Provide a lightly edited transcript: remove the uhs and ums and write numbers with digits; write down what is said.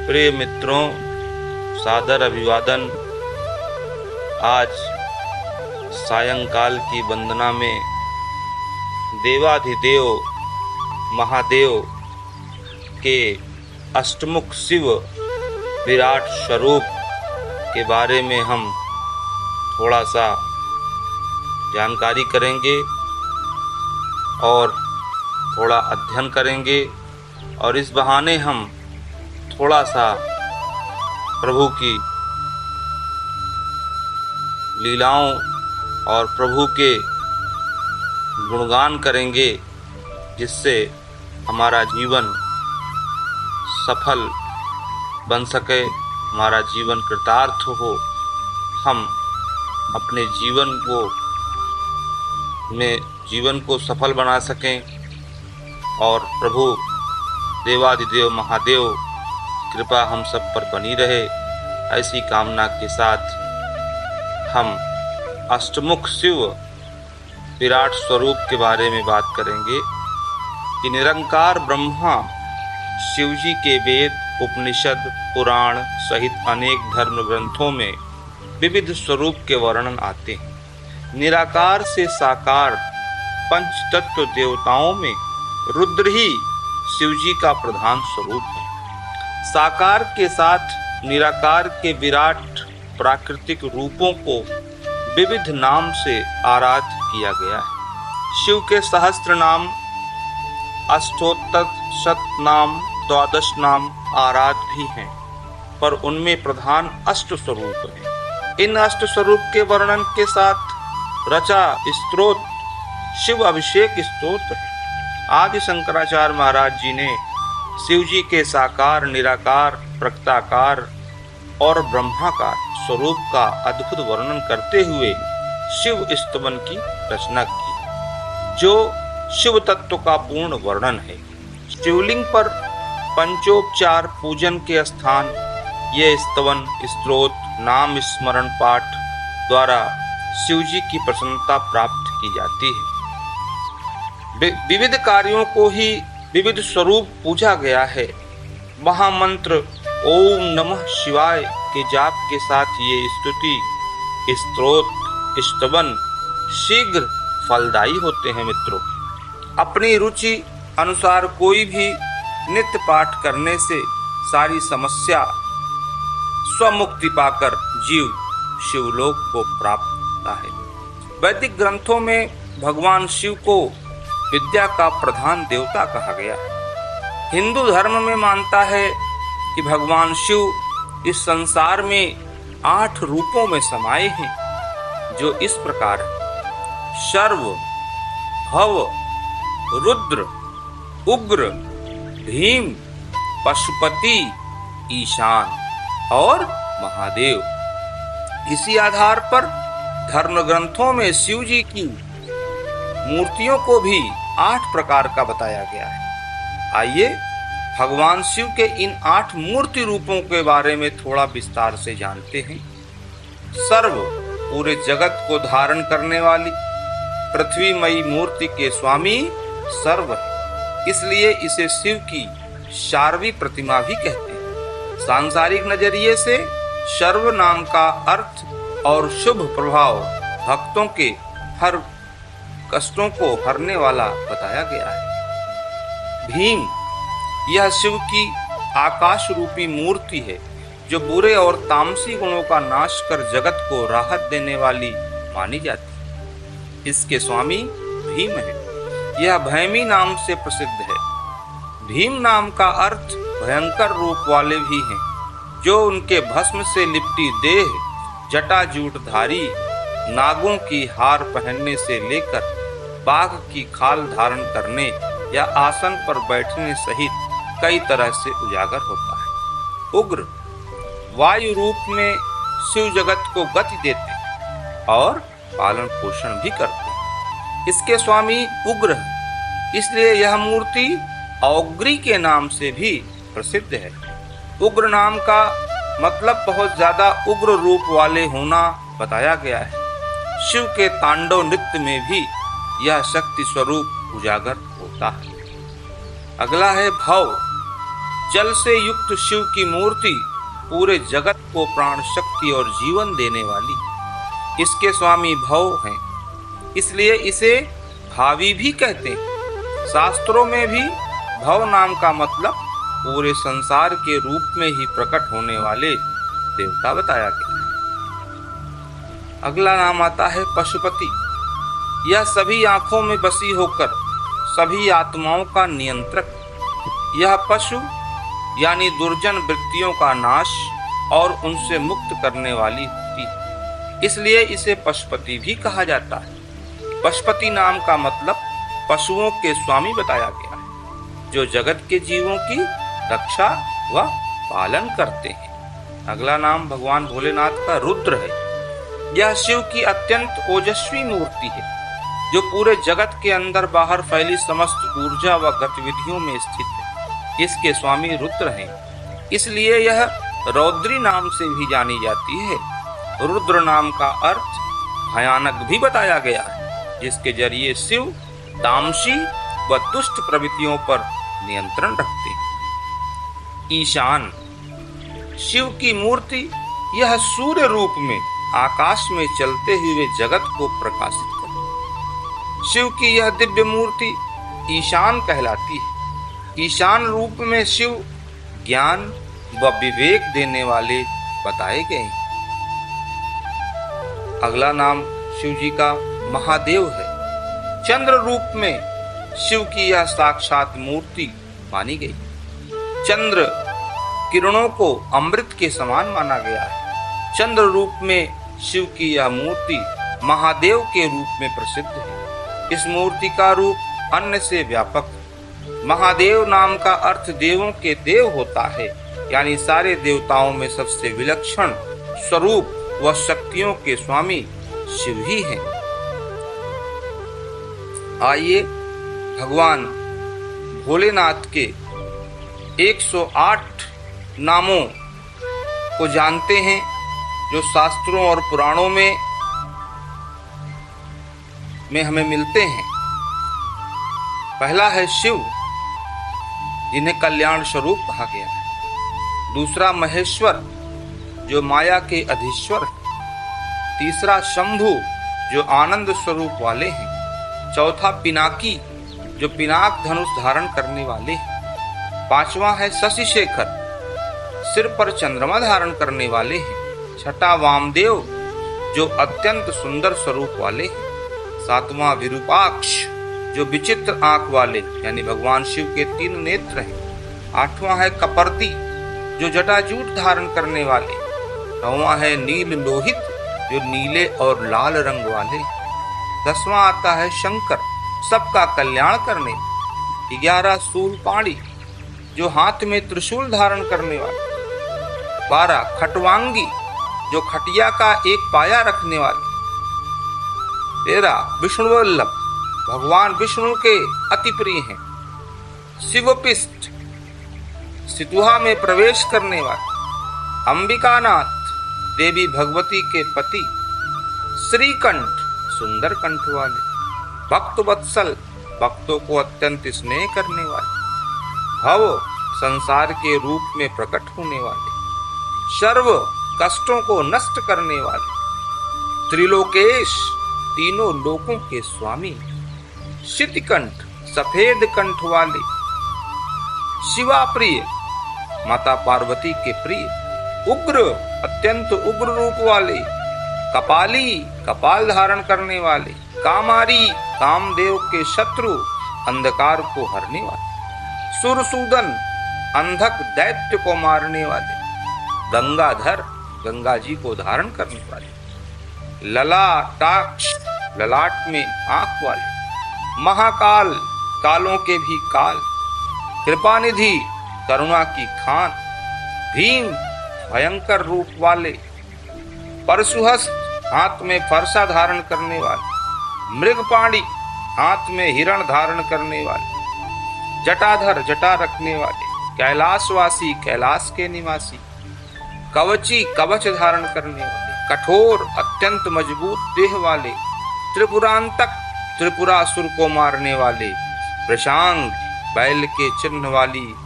प्रिय मित्रों, सादर अभिवादन। आज सायंकाल की वंदना में देवाधिदेव महादेव के अष्टमुख शिव विराट स्वरूप के बारे में हम थोड़ा सा जानकारी करेंगे और थोड़ा अध्ययन करेंगे, और इस बहाने हम थोड़ा सा प्रभु की लीलाओं और प्रभु के गुणगान करेंगे, जिससे हमारा जीवन सफल बन सके, हमारा जीवन कृतार्थ हो, हम अपने जीवन को सफल बना सकें और प्रभु देवाधिदेव महादेव कृपा हम सब पर बनी रहे। ऐसी कामना के साथ हम अष्टमुख शिव विराट स्वरूप के बारे में बात करेंगे कि निरंकार ब्रह्मा शिव जी के वेद, उपनिषद, पुराण सहित अनेक धर्म ग्रंथों में विविध स्वरूप के वर्णन आते हैं। निराकार से साकार पंच तत्व देवताओं में रुद्र ही शिव जी का प्रधान स्वरूप है। साकार के साथ निराकार के विराट प्राकृतिक रूपों को विविध नाम से आराध्य किया गया है। शिव के सहस्त्र नाम, अष्टोत्तर शत नाम, 12 नाम आराध्य भी हैं, पर उनमें प्रधान अष्ट स्वरूप है। इन अष्ट स्वरूप के वर्णन के साथ रचा स्तोत्र शिव अभिषेक स्तोत्र है। आदि शंकराचार्य महाराज जी ने शिव जी के साकार, निराकार, प्रकृताकार और ब्रह्माकार स्वरूप का अद्भुत वर्णन करते हुए शिव स्तवन की रचना की, जो शिव तत्व का पूर्ण वर्णन है। शिवलिंग पर पंचोपचार पूजन के स्थान ये स्तवन, स्तोत्र, नाम स्मरण पाठ द्वारा शिव जी की प्रसन्नता प्राप्त की जाती है। विविध कार्यों को ही विविध स्वरूप पूजा गया है। महामंत्र ओम नमः शिवाय के जाप के साथ ये स्तुति, स्तोत्र, स्तवन शीघ्र फलदायी होते हैं। मित्रों, अपनी रुचि अनुसार कोई भी नित्य पाठ करने से सारी समस्या स्वमुक्ति पाकर जीव शिवलोक को प्राप्त होता है। वैदिक ग्रंथों में भगवान शिव को विद्या का प्रधान देवता कहा गया है। हिंदू धर्म में मानता है कि भगवान शिव इस संसार में 8 रूपों में समाये हैं, जो इस प्रकार सर्व, भव, रुद्र, उग्र, भीम, पशुपति, ईशान और महादेव। इसी आधार पर धर्म ग्रंथों में शिव जी की मूर्तियों को भी 8 प्रकार का बताया गया है। आइए भगवान शिव के इन 8 मूर्ति रूपों के बारे में थोड़ा विस्तार से जानते हैं। सर्व, पूरे जगत को धारण करने वाली पृथ्वीमयी मूर्ति के स्वामी सर्व है, इसलिए इसे शिव की शार्वी प्रतिमा भी कहते हैं। सांसारिक नजरिए से सर्व नाम का अर्थ और शुभ प्रभाव भक्तों के हर कष्टों को हरने वाला बताया गया है। भीम, यह शिव की आकाश रूपी मूर्ति है, जो बुरे और तामसी गुणों का नाश कर जगत को राहत देने वाली मानी जाती है। इसके स्वामी भीम है। यह भैमी नाम से प्रसिद्ध है। भीम नाम का अर्थ भयंकर रूप वाले भी हैं, जो उनके भस्म से लिपटी देह, जटाजूटधारी, नागों की हार पहनने से लेकर बाघ की खाल धारण करने या आसन पर बैठने सहित कई तरह से उजागर होता है। उग्र, वायु रूप में शिव जगत को गति देते हैं और पालन पोषण भी करते हैं। इसके स्वामी उग्र है, इसलिए यह मूर्ति औग्री के नाम से भी प्रसिद्ध है। उग्र नाम का मतलब बहुत ज्यादा उग्र रूप वाले होना बताया गया है। शिव के तांडव नृत्य में भी यह शक्ति स्वरूप उजागर होता है। अगला है भव। जल से युक्त शिव की मूर्ति पूरे जगत को प्राण शक्ति और जीवन देने वाली। इसके स्वामी भव हैं, इसलिए इसे भावी भी कहते हैं। शास्त्रों में भी भव नाम का मतलब पूरे संसार के रूप में ही प्रकट होने वाले देवता बताया गया है। अगला नाम आता है पशुपति। यह सभी आंखों में बसी होकर सभी आत्माओं का नियंत्रक। यह पशु यानी दुर्जन वृत्तियों का नाश और उनसे मुक्त करने वाली होती है, इसलिए इसे पशुपति भी कहा जाता है। पशुपति नाम का मतलब पशुओं के स्वामी बताया गया है, जो जगत के जीवों की रक्षा व पालन करते हैं। अगला नाम भगवान भोलेनाथ का रुद्र है। यह शिव की अत्यंत ओजस्वी मूर्ति है, जो पूरे जगत के अंदर बाहर फैली समस्त ऊर्जा व गतिविधियों में स्थित है। इसके स्वामी रुद्र हैं, इसलिए यह रौद्री नाम से भी जानी जाती है। रुद्र नाम का अर्थ भयानक भी बताया गया है, जिसके जरिए शिव तामसी व दुष्ट प्रवृत्तियों पर नियंत्रण रखते हैं। ईशान शिव की मूर्ति यह सूर्य रूप में आकाश में चलते हुए जगत को प्रकाशित करती। शिव की यह दिव्य मूर्ति ईशान कहलाती है। ईशान रूप में शिव ज्ञान व विवेक देने वाले बताए गए हैं। अगला नाम शिव जी का महादेव है। चंद्र रूप में शिव की यह साक्षात मूर्ति मानी गई। चंद्र किरणों को अमृत के समान माना गया है। चंद्र रूप में शिव की यह मूर्ति महादेव के रूप में प्रसिद्ध है। इस मूर्ति का रूप अन्य से व्यापक। महादेव नाम का अर्थ देवों के देव होता है, यानी सारे देवताओं में सबसे विलक्षण स्वरूप व शक्तियों के स्वामी शिव ही हैं। आइए भगवान भोलेनाथ के 108 नामों को जानते हैं, जो शास्त्रों और पुराणों में हमें मिलते हैं। पहला है शिव, जिन्हें कल्याण स्वरूप कहा गया है। दूसरा महेश्वर, जो माया के अधीश्वर है। तीसरा शंभु, जो आनंद स्वरूप वाले हैं। चौथा पिनाकी, जो पिनाक धनुष धारण करने वाले हैं। पांचवा है शशि शेखर, सिर पर चंद्रमा धारण करने वाले हैं। छठा वामदेव, जो अत्यंत सुंदर स्वरूप वाले हैं। सातवां विरूपाक्ष, जो विचित्र आंख वाले यानी भगवान शिव के 3 नेत्र हैं। आठवां है कपर्दी, जो जटाजूट धारण करने वाले। नौवां है नील लोहित, जो नीले और लाल रंग वाले। 10वां आता है शंकर, सबका कल्याण करने। 11 शूलपाणी, जो हाथ में त्रिशूल धारण करने वाले। 12 खटवांगी, जो खटिया का एक पाया रखने वाले। 13 विष्णुवल्लभ, भगवान विष्णु के अति प्रिय हैं। शिवपिष्ट, सितुहा में प्रवेश करने वाले। अंबिकानाथ, देवी भगवती के पति। श्रीकंठ, सुंदर कंठ वाले। भक्त वत्सल, भक्तों को अत्यंत स्नेह करने वाले। भव, संसार के रूप में प्रकट होने वाले। सर्व, कष्टों को नष्ट करने वाले। त्रिलोकेश, तीनों लोकों के स्वामी। शितिकंठ, सफेद कंठ वाले। शिवा प्रिय, माता पार्वती के प्रिय। उग्र, अत्यंत उग्र रूप वाले। कपाली, कपाल धारण करने वाले। कामारी, कामदेव के शत्रु, अंधकार को हरने वाले। सुरसूदन, अंधक दैत्य को मारने वाले। गंगाधर, गंगा जी को धारण करने वाले। ललाटाक्ष, ललाट में आंख वाले। महाकाल, कालों के भी काल। कृपानिधि, करुणा की खान। भीम, भयंकर रूप वाले। परशुहस्त, हाथ में फरसा धारण करने वाले। मृगपाणी, हाथ में हिरण धारण करने वाले। जटाधर, जटा रखने वाले। कैलाशवासी, कैलाश के निवासी। कवची, कवच धारण करने वाले। कठोर, अत्यंत मजबूत देह वाले। त्रिपुरांतक, त्रिपुरासुर को मारने वाले। वृषांग, बैल के चिन्ह वाली